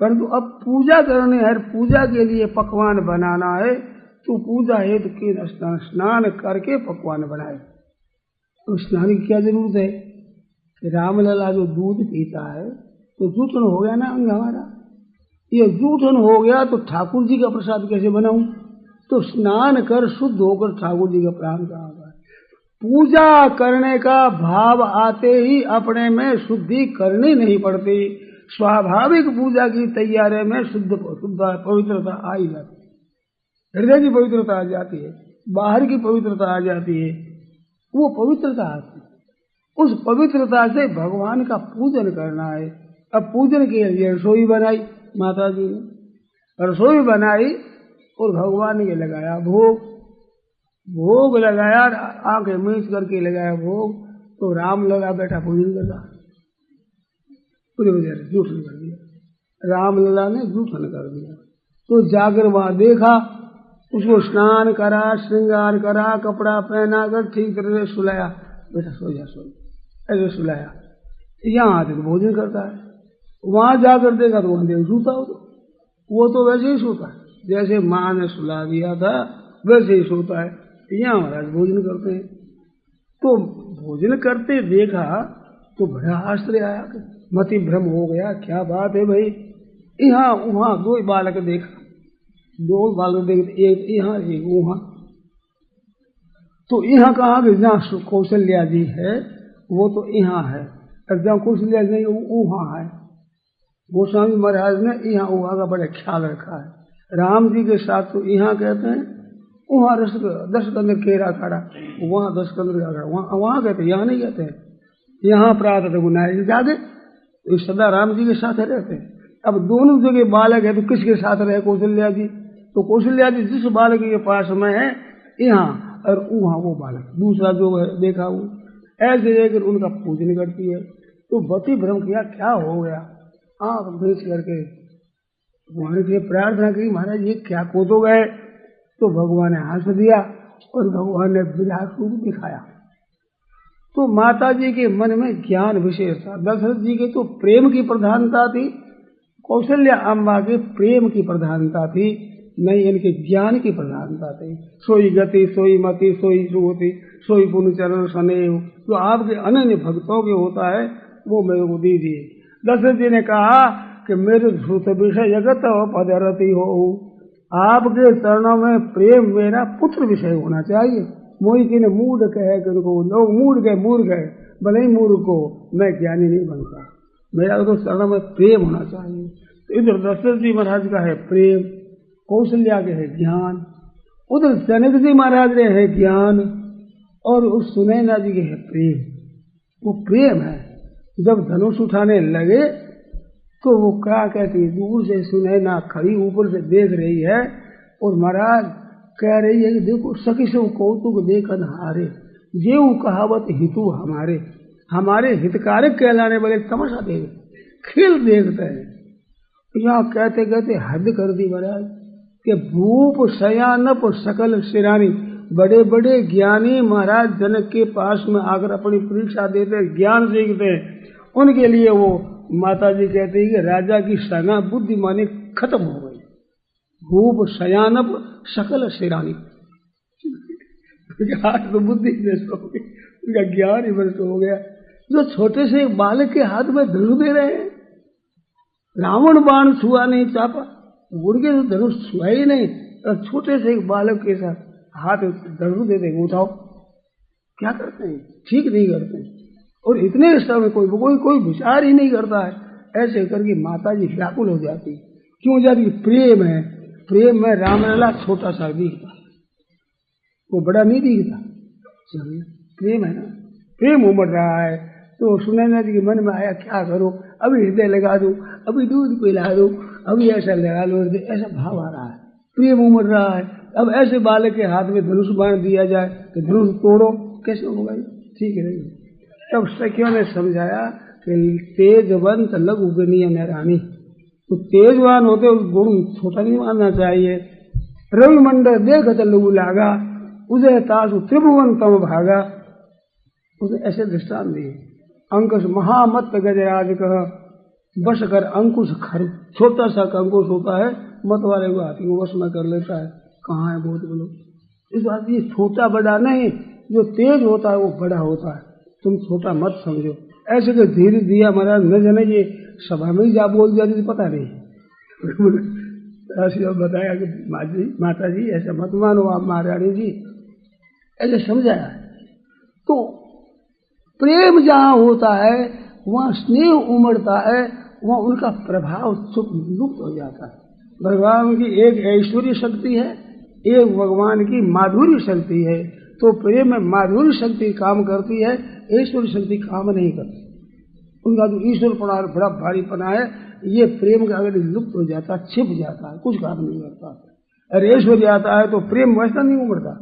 परंतु अब पूजा करनी है, पूजा के लिए पकवान बनाना है, तो पूजा हेतु कीन स्नान, स्नान करके पकवान बनाए। तो स्नान की क्या जरूरत है कि रामलला जो दूध पीता है तो जूठन हो गया ना अंग हमारा, ये जूठन हो गया तो ठाकुर जी का प्रसाद कैसे बनाऊं? तो स्नान कर शुद्ध होकर ठाकुर जी का प्राण कहा है। पूजा करने का भाव आते ही अपने में शुद्धि करनी नहीं पड़ती, स्वाभाविक पूजा की तैयारी में शुद्ध पवित्रता आ ही जाती है। हृदय की पवित्रता आ जाती है, बाहर की पवित्रता आ जाती है, वो पवित्रता आती है। उस पवित्रता से भगवान का पूजन करना है। अब पूजन के लिए रसोई बनाई माता जी ने, रसोई बनाई और भगवान के लगाया भोग, भोग लगाया, आंखें मीच करके लगाया भोग, तो राम लला बैठा पूजन कर रहा, पूरी वजह से जूठन कर दिया, राम लला ने जूठन कर दिया। तो जाकर वहां देखा, उसको स्नान करा, श्रृंगार करा, कपड़ा पहना कर ठीक तरह से सुलाया, बेटा सो जा, सो ऐसे सुलाया। यहाँ आते तो भोजन करता है, वहां जाकर देखा तो वहां देख सूता हो, वो तो वैसे ही सोता है जैसे माँ ने सुला दिया था वैसे ही सोता है। यहाँ महाराज भोजन करते हैं, तो भोजन करते देखा तो बड़ा आश्चर्य आया, मति भ्रम हो गया, क्या बात है भाई। यहाँ वहां दो बालक देखा, दो बालक देखते, एक यहाँ एक वहां। तो यहाँ कहा कि जहाँ कौशल्या जी है वो तो यहाँ है, और जहाँ कौशल्या जी नहीं वो वहां है। गोस्वामी महाराज ने यहाँ वहां का बड़ा ख्याल रखा है। राम जी के साथ तो यहाँ कहते हैं, वहां 10 कंदर केरा खड़ा, वहां 10 कंदर खड़ा, वहां कहते हैं, यहाँ नहीं कहते हैं। यहाँ प्रातः गुनाह जागे, तो सदा राम जी के साथ रहते हैं, अब दोनों जगह बालक है तो किसके साथ रहे कौशल्या जी? तो कौशल्या जी जिस बालक के पास में है यहाँ और वहाँ वो बालक दूसरा जो है देखा वो ऐसे लेकर उनका पूजन करती है। तो बती भ्रम किया क्या हो गया, आँख बेच करके भगवान की प्रार्थना की, महाराज ये क्या को तो गए? तो भगवान ने हंस दिया और भगवान ने विराट रूप दिखाया। तो माता जी के मन में ज्ञान विशेष था। दशरथ जी के तो प्रेम की प्रधानता थी, कौशल्या अम्बा के प्रेम की प्रधानता थी, नहीं इनके ज्ञान की प्रधानता थी। सोई गति सोई मति सोई सुगति सोई पुण्य चरण स्नेह, जो आपके अनन्य भक्तों के होता है वो मेरे को दीजिए। दशरथ जी ने कहा कि मेरे धृत विषय जगत पदरती हो, आपके चरणों में प्रेम मेरा पुत्र विषय होना चाहिए। मोई के ने मूड कहे कि उनको लोग मूड गए मूर्ख है, भले ही मूर्ख को मैं ज्ञानी नहीं बनता, मेरा तो चरणों में प्रेम होना चाहिए। तो इधर दशरथ जी महाराज का है प्रेम, कौशल्या के है ज्ञान, उधर जनक जी महाराज के है ज्ञान और उस सुनैना जी के है प्रेम। वो प्रेम है। जब धनुष उठाने लगे तो वो क्या कहती है, दूर से सुनैना खड़ी ऊपर से देख रही है और महाराज कह रही है कि देखो सखी से कौतुक देखन हारे, जेऊ कहावत हितु हमारे, हमारे हितकारक कहलाने वाले तमाशा देख खेल देखते हैं। यहाँ कहते कहते हद कर दी महाराज कि भूप शयानप सकल शिरानी, बड़े बड़े ज्ञानी महाराज जनक के पास में आकर अपनी परीक्षा देते ज्ञान सीखते हैं, उनके लिए वो माता जी कहती है कि राजा की सेना बुद्धिमानी खत्म हो गई। भूप शयानप सकल शिरानी, आज तो बुद्धि नष्ट हो गई, उनका ज्ञान ही नष्ट हो गया। जो छोटे से एक बालक के हाथ में धनुष दे रहे हैं, रावण बाण छुआ नहीं चापा, उनके तो धनुष छुआ ही नहीं, और छोटे से एक बालक के साथ हाथ धनुष दे देंगे, उठाओ क्या करते हैं? ठीक नहीं करते हैं। और इतने समय कोई विचार ही नहीं करता है। ऐसे करके माता जी व्याकुल हो जाती। क्यों जाती? प्रेम है। प्रेम में रामलला छोटा सा दिखता, वो बड़ा नहीं दिखता। प्रेम है ना, प्रेम उमड़ रहा है। तो सुनैना जी के मन में आया क्या करो, अभी हृदय लगा दूं, अभी दूध पिला दूं, अभी ऐसा लगा लो हृदय, ऐसा भाव आ रहा है, प्रेम उमड़ रहा है। अब ऐसे बालक के हाथ में धनुष बाण दिया जाए कि धनुष तोड़ो, कैसे होगा? ठीक है नहीं। तब सखियों ने समझाया कि तेजवंत लघु गुणीय नैरानी, तो तेजवान होते गुण छोटा नहीं मानना चाहिए। रवि मंडल देखत लघु लागा, उसे तासु त्रिभुवन तम भागा, उसे ऐसे दृष्टांत दिए। अंकुश महामत गजराज कह बस कर अंकुश खर, छोटा सा अंकुश होता है, मत वाले को हाथी को वश में कर लेता है। कहाँ है बहुत बोलो? इस बात ये छोटा बड़ा नहीं, जो तेज होता है वो बड़ा होता है, तुम छोटा मत समझो। ऐसे तो धीरे दिया महाराज न जाने ये सभा में ही जा बोल दिया तो पता नहीं। ऐसे बताया कि माता जी ऐसा मत मानो आप महारानी जी, ऐसे समझाया। तो प्रेम जहाँ होता है वहाँ स्नेह उमड़ता है, वहाँ उनका प्रभाव लुप्त हो जाता है। भगवान की एक ऐश्वर्य शक्ति है, एक भगवान की माधुर्य शक्ति है। तो प्रेम में माधुर्य शक्ति काम करती है, ऐश्वर्य शक्ति काम नहीं करती। उनका जो ईश्वर पना बड़ा भारी पना है, ये प्रेम का अगर लुप्त हो जाता, छिप जाता है, कुछ काम नहीं करता। अरे ऐश्वर्य आता है तो प्रेम वैसा नहीं उमड़ता।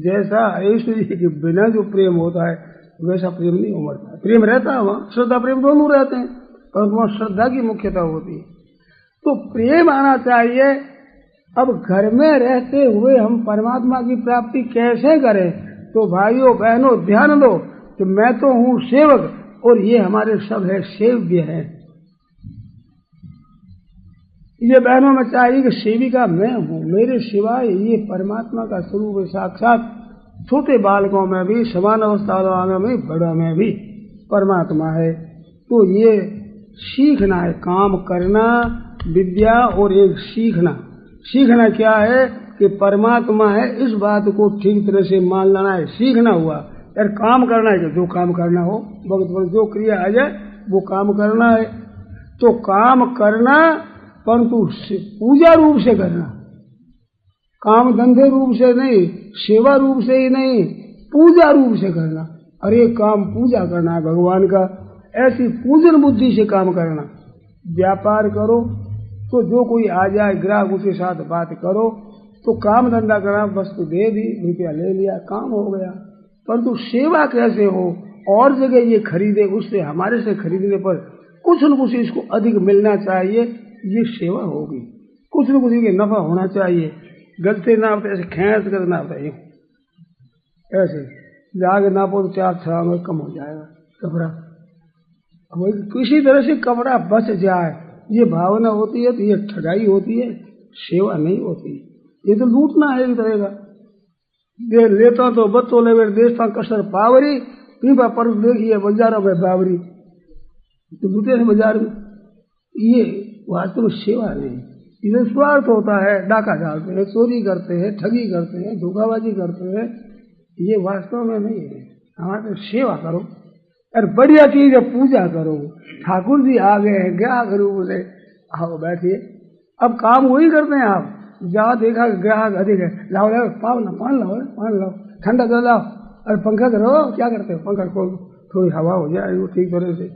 जैसा ऐश्वर्य के बिना जो प्रेम होता है वैसा प्रेम नहीं उमड़ता। प्रेम रहता है वहाँ, श्रद्धा प्रेम दोनों रहते हैं, पर वहाँ श्रद्धा की मुख्यता होती है। तो प्रेम आना चाहिए। अब घर में रहते हुए हम परमात्मा की प्राप्ति कैसे करें? तो भाइयों बहनों ध्यान दो कि मैं तो हूँ सेवक और ये हमारे सब है सेव्य है। ये बहनों में चाहिए कि सेविका मैं हूँ, मेरे सिवाय ये परमात्मा का स्वरूप है साक्षात। छोटे बालकों में भी, समान अवस्था वालों में, बड़ों में भी परमात्मा है। तो ये सीखना है, काम करना विद्या और एक सीखना। सीखना क्या है कि परमात्मा है, इस बात को ठीक तरह से मान लेना है। सीखना हुआ यार, काम करना है कि जो काम करना हो, भगत जो क्रिया आ जाए वो काम करना है। तो काम करना परंतु पूजा रूप से करना, काम धंधे रूप से नहीं, सेवा रूप से ही नहीं, पूजा रूप से करना। अरे काम पूजा करना है भगवान का, ऐसी पूजन बुद्धि से काम करना। व्यापार करो तो जो कोई आ जाए ग्राहक उसके साथ बात करो, तो काम धंधा करा, वस्तु दे दी, रुपया ले लिया, काम हो गया। परंतु सेवा कैसे हो, और जगह ये खरीदे, उससे हमारे से खरीदने पर कुछ न कुछ इसको अधिक मिलना चाहिए, ये सेवा होगी। कुछ न कुछ ये नफा होना चाहिए। गलते ना होते ऐसे खेच कर ना होता, ऐसे जाके नापो तो 4-6 में कम हो जाएगा कपड़ा। किसी तरह से कपड़ा बच जाए, ये भावना होती है तो ये ठगाई होती है, सेवा नहीं होती। ये तो लूटना है एक तरह का। दे लेता तो बत्तो ले देता कसर पावरी, पीपा पर देखिए बाजारों में बावरी, तो लूटे हैं बाजार में। ये वास्तव में सेवा नहीं, इधर स्वार्थ होता है, डाका डालते हैं, चोरी करते हैं, ठगी करते हैं, धोखाबाजी करते हैं। ये वास्तव में नहीं है। हमारे सेवा करो, अरे बढ़िया चीज है, पूजा करो। ठाकुर जी आ गए हैं, ग्राहक रूप से आओ बैठिए। अब काम वही करते हैं आप, जहाँ देखा ग्राहक अधिक है, लाओ लाओ पान लाओ, ठंडा कर लाओ, अरे पंखा करो, क्या करते हो, पंखा खोल, थोड़ी हवा हो जाए वो ठीक तरह से।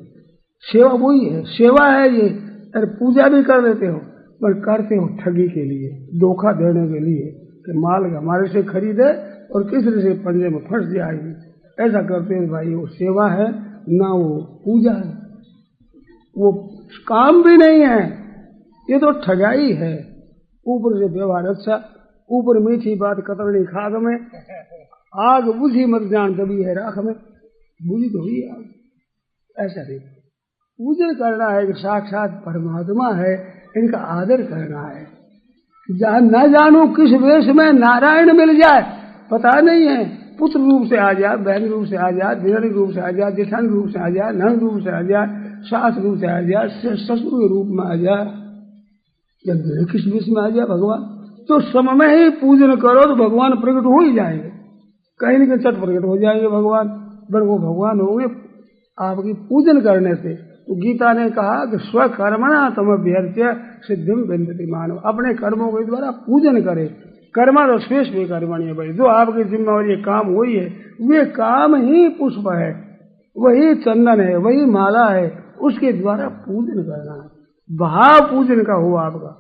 सेवा वही है, सेवा है ये। अरे पूजा भी कर देते हो, पर करते हो ठगी के लिए, धोखा देने के लिए कि माल हमारे से खरीदे और किसी से पंजे में फंस जाएगी, ऐसा करते हैं भाई। वो सेवा है ना, वो पूजा है, वो काम भी नहीं है, ये तो ठगाई है। ऊपर से व्यवहार अच्छा, ऊपर मीठी बात कतरनी खाक में, आग बुझी मत जान कभी है राख में, बुझी तो हुई आग। ऐसा नहीं, पूजन करना है कि साक्षात परमात्मा है, इनका आदर करना है। जहाँ न जानो किस वेश में नारायण मिल जाए पता नहीं है, पुत्र रूप से आ जाए, बहन रूप से आ जाए, दिनरी रूप से आ जाए, जेठान रूप से आ जाए, नंद रूप से आ जाए, सास रूप से आ जाए, ससुर के रूप में आ जाए, या किस वेश में आ जाए भगवान, तो समय में ही पूजन करो तो भगवान प्रकट हो ही जाएंगे, कहीं न कहीं चट प्रकट हो जाएंगे भगवान। पर वो भगवान होंगे आपकी पूजन करने से। तो गीता ने कहा कि स्वकर्मणा तम अभ्यर्च्य सिद्धिम विन्दति मानव, अपने कर्मों के द्वारा पूजन करे। कर्मा तो शेष भी कर्मणीय भाई, जो आपकी जिम्मेवारी ये काम हुई है, वे काम ही पुष्प है, वही चंदन है, वही माला है, उसके द्वारा पूजन करना है। भाव पूजन का हो आपका,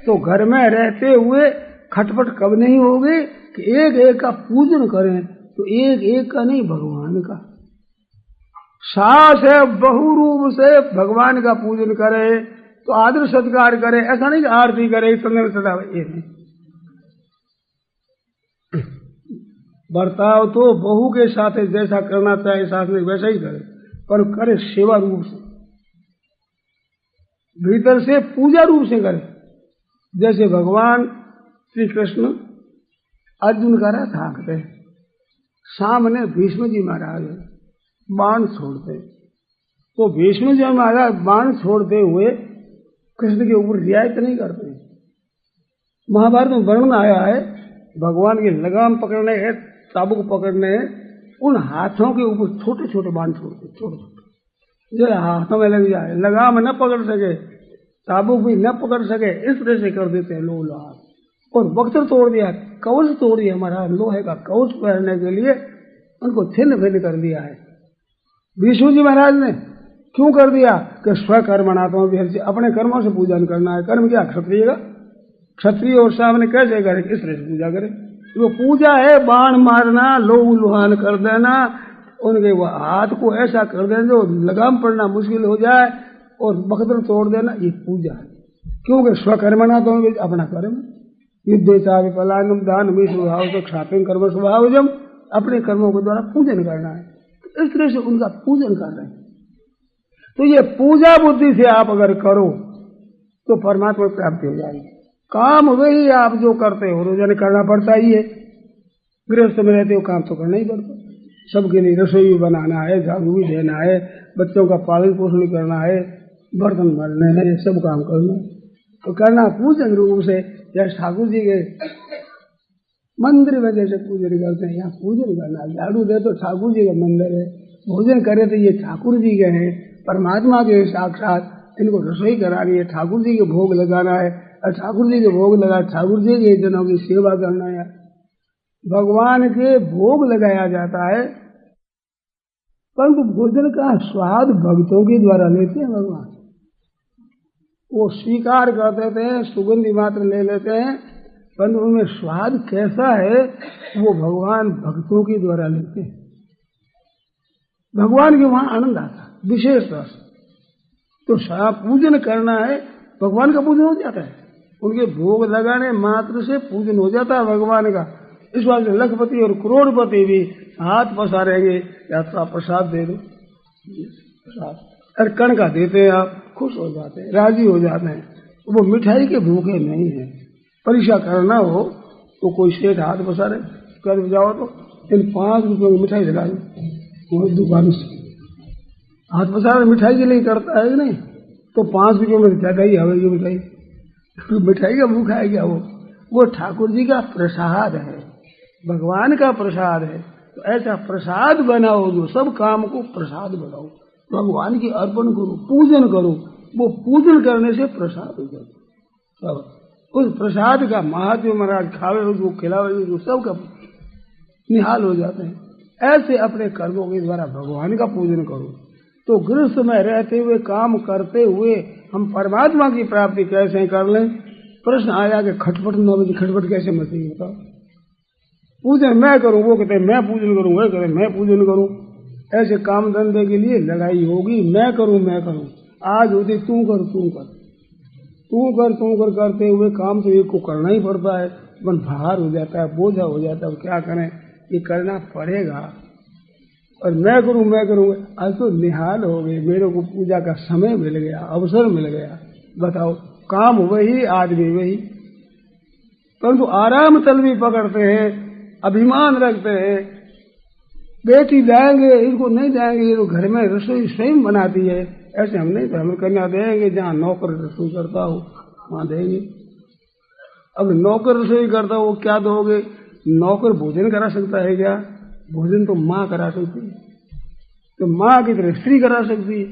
तो घर में रहते हुए खटपट कब नहीं होगी कि एक एक का पूजन करें, तो एक एक का नहीं, भगवान का। सास है बहु रूप से भगवान का पूजन करे, तो आदर सत्कार करे, ऐसा नहीं कि आरती करे, चंदन सजावे, ये नहीं। बर्ताव तो बहू के साथ जैसा करना चाहिए सास में वैसा ही करे, पर करे सेवा रूप से, भीतर से पूजा रूप से करे। जैसे भगवान श्री कृष्ण अर्जुन का रथ हाँकते, सामने भीष्म जी महाराज बाण छोड़ते, तो भीष्म जी महाराज बाण छोड़ते हुए कृष्ण के ऊपर रियायत नहीं करते। महाभारत में वर्णन आया है, भगवान की लगाम पकड़ने है, चाबुक पकड़ने है, उन हाथों के ऊपर छोटे छोटे बाण छोड़ते, छोटे छोटे, जो हाथों में लग जाए, लगाम न पकड़ सके, चाबुक भी न पकड़ सके, इस तरह से कर देते हैं लोग हाथ। और वक्र तोड़ दिया, कवच तोड़ दिया, हमारा लोहे का कवच पहनने के लिए उनको छिन्न भिन्न कर दिया है। विष्णु जी महाराज ने क्यों कर दिया कि स्वकर्मणात्मा भी, अपने कर्मों से पूजन करना है। कर्म क्या क्षत्रिय का, क्षत्रिय और सामने कैसे करे, इस तरह से पूजा करे। वो पूजा है बाण मारना, लोग लुहान कर देना, उनके हाथ को ऐसा कर देना जो लगाम पड़ना मुश्किल हो जाए, और बख्तर तोड़ देना, ये पूजा है। क्योंकि स्वकर्मणा तो अपना कर्म, युद्ध चाहे पलायनम दान में स्वभाव से क्षात्र कर्म स्वभाव, जब अपने कर्मों के द्वारा पूजन करना है, तो इस तरह से उनका पूजन कर रहे हैं। तो ये पूजा बुद्धि से आप अगर करो तो परमात्मा प्राप्ति हो जाएगी। काम वही आप जो करते हो, रोजाना करना पड़ता ही है। गृहस्थ में रहते हो, काम तो करना ही पड़ता, सबके लिए रसोई भी बनाना है, झाड़ू भी देना है, बच्चों का पालन पोषण करना है, बर्तन भरने हैं, सब काम करना है। तो करना पूजन रूप से, जैसे ठाकुर जी के मंदिर में जैसे पूजन करते हैं, यहाँ पूजन करना, झाड़ू दे तो ठाकुर जी का मंदिर है, भोजन करे तो ये ठाकुर जी के हैं, परमात्मा के साक्षात, इनको रसोई करानी है, ठाकुर जी के भोग लगाना है, और ठाकुर जी के भोग लगा ठाकुर जी के जनों की सेवा करना है। भगवान के भोग लगाया जाता है, परंतु भोजन का स्वाद भक्तों के द्वारा लेते हैं भगवान। वो स्वीकार कर देते हैं, सुगंधी मात्र ले लेते हैं, परंतु उनमें स्वाद कैसा है वो भगवान भक्तों के द्वारा लेते हैं। भगवान के वहां आनंद आता है विशेष रस। तो पूजन करना है, भगवान का पूजन हो जाता है, उनके भोग लगाने मात्र से पूजन हो जाता है भगवान का। इस बात से लखपति और करोड़पति भी हाथ पसारेंगे, यात्रा प्रसाद दे दो, प्रसाद कण का देते हैं, आप खुश हो जाते हैं, राजी हो जाते हैं। वो मिठाई के भूखे नहीं है। परीक्षा करना हो तो कोई सेठ हाथ पसारे, कर जाओ तो इन 5 रुपये की मिठाई दिला दो, दुकान से हाथ पसारे मिठाई के लिए करता है कि नहीं, तो 5 रुपये में ज्यादा ही हवेगी मिठाई। मिठाई का भूखा है क्या? वो ठाकुर जी का प्रसाद है, भगवान का प्रसाद है। तो ऐसा प्रसाद बनाओ, जो सब काम को प्रसाद बनाओ, भगवान की अर्पण करो, पूजन करो। वो पूजन करने से प्रसाद हो जाता है। उस प्रसाद का महात्म्य महाराज खावे उसको खिलावे उसको सबका निहाल हो जाते हैं। ऐसे अपने कर्मों के द्वारा भगवान का पूजन करो। तो गृहस्थ में रहते हुए काम करते हुए हम परमात्मा की प्राप्ति कैसे कर लें? प्रश्न आया कि खटपट 9 बजे खटपट कैसे मचेगी बताओ? पूजन मैं करूं, वो कहते मैं पूजन करूं, वो कहते मैं पूजन करूं। ऐसे काम धंधे के लिए लड़ाई होगी, मैं करूं। आज होती तू कर करते हुए काम तो एक को करना ही पड़ता है, मन भार हो जाता है, बोझा हो जाता है। क्या करें, ये करना पड़ेगा। और मैं करूं, आज तो निहाल हो गए, मेरे को पूजा का समय मिल गया, अवसर मिल गया। बताओ, काम वही, आदमी वही, परंतु आराम तलवी पकड़ते हैं, अभिमान रखते हैं। बेटी जाएंगे, इनको नहीं जाएंगे, ये तो घर में रसोई स्वयं बनाती है, ऐसे हम नहीं, तो हम कन्या देंगे जहाँ नौकर रसोई करता हो वहां देंगे। अब नौकर रसोई करता हो, क्या दोगे? नौकर भोजन करा सकता है क्या? भोजन तो माँ करा सकती है, तो माँ की तरह स्त्री करा सकती है।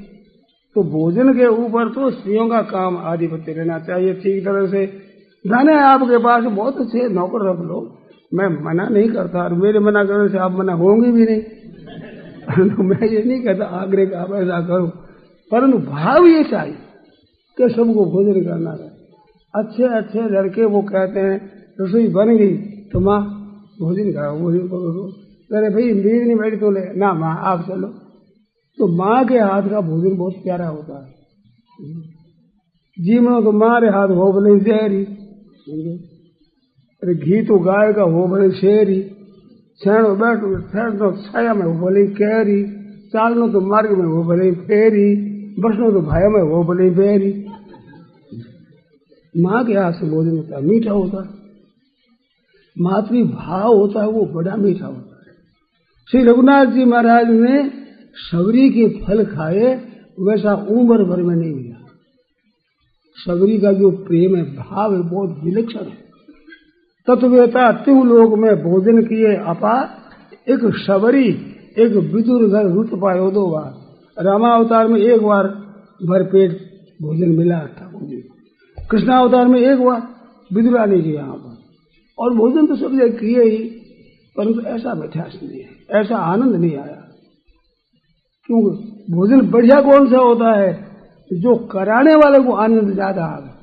तो भोजन के ऊपर तो स्त्रियों का काम आधिपत्य रहना चाहिए ठीक तरह से। जाने आपके पास बहुत अच्छे नौकर रख लो, मैं मना नहीं करता, और मेरे मना करने से आप मना होंगे भी नहीं। तो मैं ये नहीं कहता आग्रह का आप ऐसा करो, परंतु भाव ये चाहिए कि सबको भोजन करना है। अच्छे लड़के वो कहते हैं रसोई बन गई तो माँ भोजन कराओ, भोजन करो। अरे भाई नींद नहीं बैठी तो ले ना, माँ आप चलो। तो माँ के हाथ का भोजन बहुत प्यारा होता है। जीवनो तो मारे हाथ हो भले जहरी, अरे घी तो गाय का हो भले शेरी, छेड़ो बैठो ठहरो छाया में हो भले कैरी, चालनो तो मार्ग में हो भले फेरी, बसनो तो भाया में हो भले बेरी। माँ के हाथ से भोजन होता है, मीठा होता है, मातृ भाव होता है, वो बड़ा मीठा होता है। श्री रघुनाथ जी महाराज ने सबरी के फल खाए, वैसा उम्र भर में नहीं मिला। सबरी का जो प्रेम है, भाव है, बहुत विलक्षण है। तत्ववेता तिहु लोक में भोजन किए अपार, एक सबरी एक विदुर घर रुत पायो 2 बार। रामावतार में 1 बार भर पेट भोजन मिला ठाकुर जी, कृष्णावतार में 1 बार, विदुरा ने किया यहाँ पर। और भोजन तो सब जगह किए ही, परंतु ऐसा मिठास नहीं है, ऐसा आनंद नहीं आया। क्योंकि भोजन बढ़िया कौन सा होता है? जो कराने वाले को आनंद ज्यादा आ गया।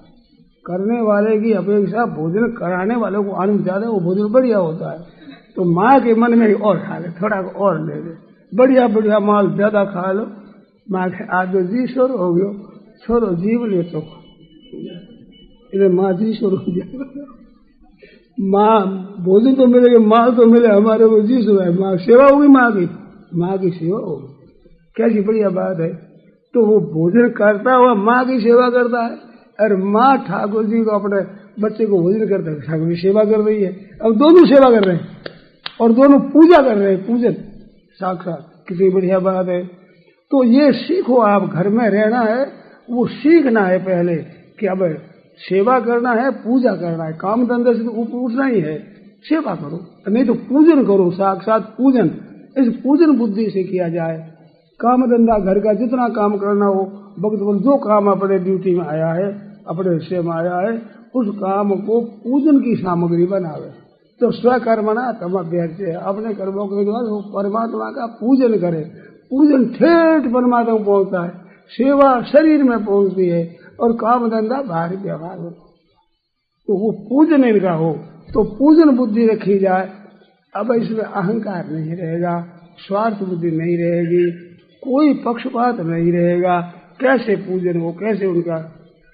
करने वाले की अपेक्षा भोजन कराने वाले को आनंद ज्यादा, वो भोजन बढ़िया होता है। तो माँ के मन में और खा ले, थोड़ा और ले ले, बढ़िया माल ज्यादा खा लो। माँ के आज जी शोर हो गयो, छोड़ो जीव ले तो इधर माँ जी शोर हो गया। माँ भोजन तो मिलेगा, माँ तो मिले, हमारे को जी शोर है, माँ सेवा होगी, माँ की सेवा होगी, कैसी बढ़िया बात है। तो वो भोजन करता हुआ माँ की सेवा करता है, और माँ ठाकुर जी को अपने बच्चे को भोजन करता है, ठाकुर जी सेवा कर रही है। अब दोनों सेवा कर रहे हैं और दोनों पूजा कर रहे हैं, पूजन साक्षात, कितनी बढ़िया बात है। तो ये सीखो, आप घर में रहना है, वो सीखना है पहले कि अब सेवा करना है, पूजा करना है। काम धंधे से तो ऊपर उठना ही है, सेवा करो, नहीं तो पूजन करो, साक्षात पूजन। इस पूजन बुद्धि से किया जाए। काम धंधा घर का जितना काम करना हो, वक्त पर जो काम अपने ड्यूटी में आया है, अपने हिस्से में आया है, उस काम को पूजन की सामग्री बनावे। तो स्वकर्मणा तम अभ्यर्च्य, अपने कर्मों के द्वारा वो परमात्मा का पूजन करे। पूजन ठेठ परमात्मा को पहुंचता है, सेवा शरीर में पहुंचती है, और काम धंधा बाहरी व्यवहार हो, तो वो पूजन इनका हो, तो पूजन बुद्धि रखी जाए। अब इसमें अहंकार नहीं रहेगा, स्वार्थ बुद्धि नहीं रहेगी, कोई पक्षपात नहीं रहेगा। कैसे पूजन हो, कैसे उनका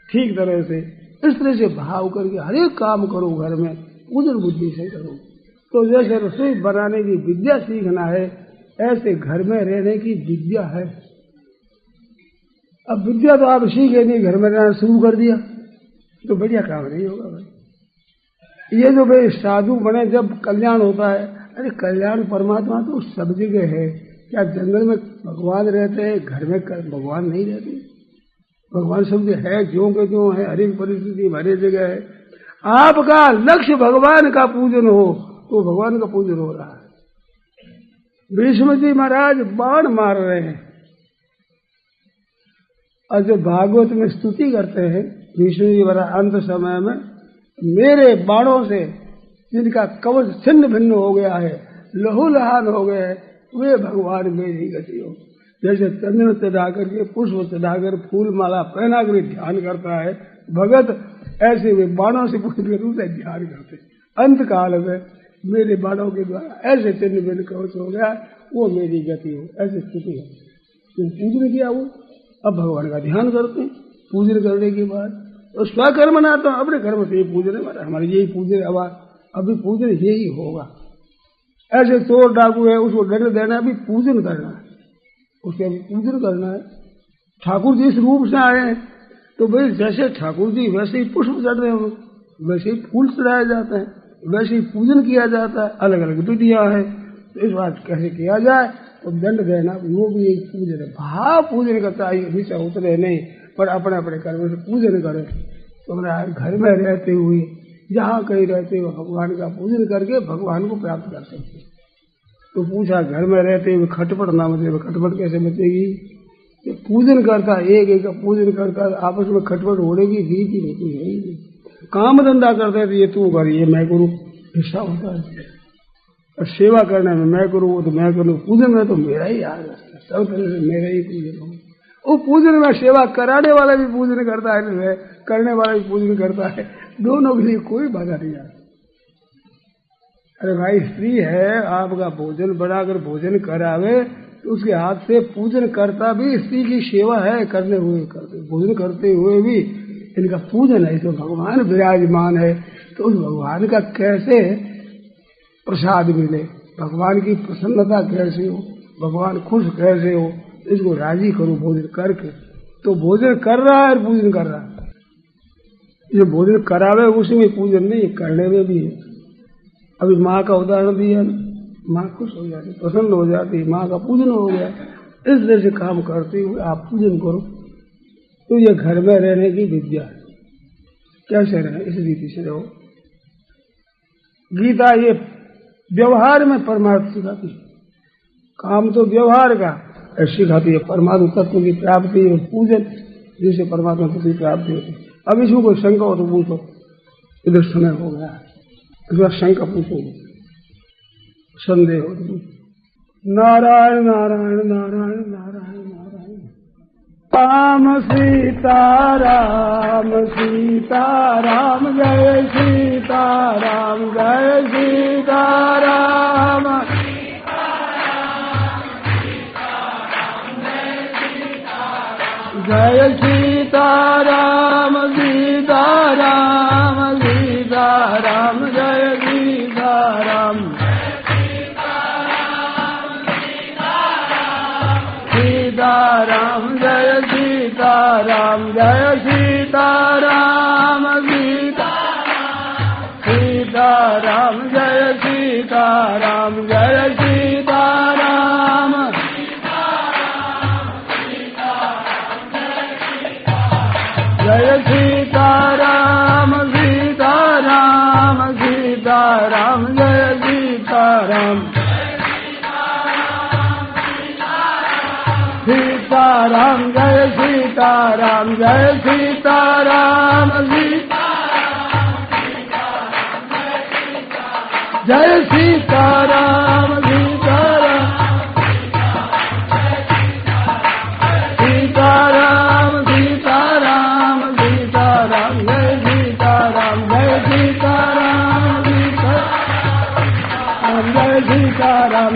ठीक तरह से इस तरह से भाव करके हर एक काम करो, घर में पूजन बुद्धि से करो। तो जैसे रसोई बनाने की विद्या सीखना है, ऐसे घर में रहने की विद्या है। अब विद्या तो आप सीखे नहीं, घर में रहना शुरू कर दिया तो बढ़िया काम नहीं होगा भाई। ये जो भाई साधु बने जब कल्याण होता है, अरे कल्याण परमात्मा तो सब जगह है। क्या जंगल में भगवान रहते हैं, घर में भगवान नहीं रहते? भगवान सब जगह है, ज्यों के ज्यों है, हर एक परिस्थिति हर जगह है। आपका लक्ष्य भगवान का पूजन हो तो भगवान का पूजन हो रहा है। भीष्म जी महाराज बाण मार रहे हैं और जो भागवत में स्तुति करते हैं भीष्म जी महाराज अंत समय में, मेरे बाणों से जिनका कवच छिन्न भिन्न हो गया है, लहूलुहान हो गए, वे भगवान मेरी गति हो। जैसे चंदन चढ़ा करके, पुष्प चढ़ाकर, फूल माला पहना कर ध्यान करता है भगत, ऐसे वे बाणों से पूर्ण रूप से ध्यान करते। अंत काल में मेरे बाणों के द्वारा ऐसे चिन्ह भिन्न कवच हो गया, वो मेरी गति हो, ऐसे स्थिति है। तो पूजन किया वो, अब भगवान का ध्यान करते हैं। पूजन करने के बाद तो स्वकर्म ना, तो अपने कर्म से ही पूजन है, हमारे यही पूजन। अब अभी पूजन यही होगा। ऐसे चोर डाकू है, उसको दंड देना, अभी पूजन करना है, उसके अभी पूजन करना है। ठाकुर जी इस रूप से आए हैं तो भाई जैसे ठाकुर जी वैसे ही पुष्प चढ़ रहे हैं, वैसे ही फूल चढ़ाए जाते हैं, वैसे ही पूजन किया जाता है। अलग अलग विधियां हैं, तो इस बात कैसे किया जाए, तो दंड देना वो भी एक पूजन है। भाव पूजन का चाहिए, नीचे उतरे नहीं, पर अपने अपने कर्म से पूजन करें। तो घर में रहते हुए, जहाँ कहीं रहते हुए भगवान का पूजन करके भगवान को प्राप्त कर सकते। तो पूछा घर में रहते हुए खटपट ना बचे, खटपट कैसे बचेगी? पूजन करता एक एक का पूजन करता, आपस में खटपट होने की रीति होती है ही नहीं। काम धंधा करते हैं तो ये तू कर, ये मैं करूँ, हिस्सा होता है। और सेवा करने में मैं करूँ, वो तो मैं करूँ, पूजन में तो मेरा ही याद है, सब तरह से मेरा ही पूजन हो। वो पूजन में सेवा कराने वाला भी पूजन करता है, करने वाला भी पूजन करता है, दोनों के लिए कोई बाधा नहीं आती। अरे भाई स्त्री है, आपका भोजन बनाकर भोजन करावे तो उसके हाथ से पूजन करता भी स्त्री की सेवा है, करने हुए करते, भोजन करते हुए भी इनका पूजन है। तो भगवान विराजमान है, तो उस भगवान का कैसे प्रसाद मिले, भगवान की प्रसन्नता कैसे हो, भगवान खुश कैसे हो, इसको राजी करो भोजन करके। तो भोजन कर रहा है और पूजन कर रहा है। ये भोजन करावे उसमें पूजन नहीं, करने में भी है। अभी माँ का उदाहरण दिया, माँ खुश हो जाती, प्रसन्न हो जाती, माँ का पूजन हो गया। इस तरह से काम करते हुए आप पूजन करो। तो ये घर में रहने की विद्या है, कैसे रहे, इस रीति से रहो। गीता ये व्यवहार में परमार्थ सिखाती है, काम तो व्यवहार का सिखाती है, परमात्मा तत्व की प्राप्ति और पूजन जिससे परमात्मा तत्व की प्राप्ति होती है। अब इसमें कोई शंका हो तो पूछो, इधर समय हो गया है, इधर शंका पूछो, संदेह हो तो पूछो। नारायण नारायण नारायण नारायण नारायण, राम सीता राम सीता राम, जय सीता राम जय सीता राम, जय सीता राम सीता राम सीता राम, जय सीता राम सीता राम, जय सीता राम, जय सीता राम सीता सीता राम, जय सीता राम, जय सीता राम, जय सीता राम सीता राम सीता राम, जय सीता राम सीता राम, जय सीता राम, जय सीता राम सीता, जय सीता राम सीता राम, सीता राम सीता राम,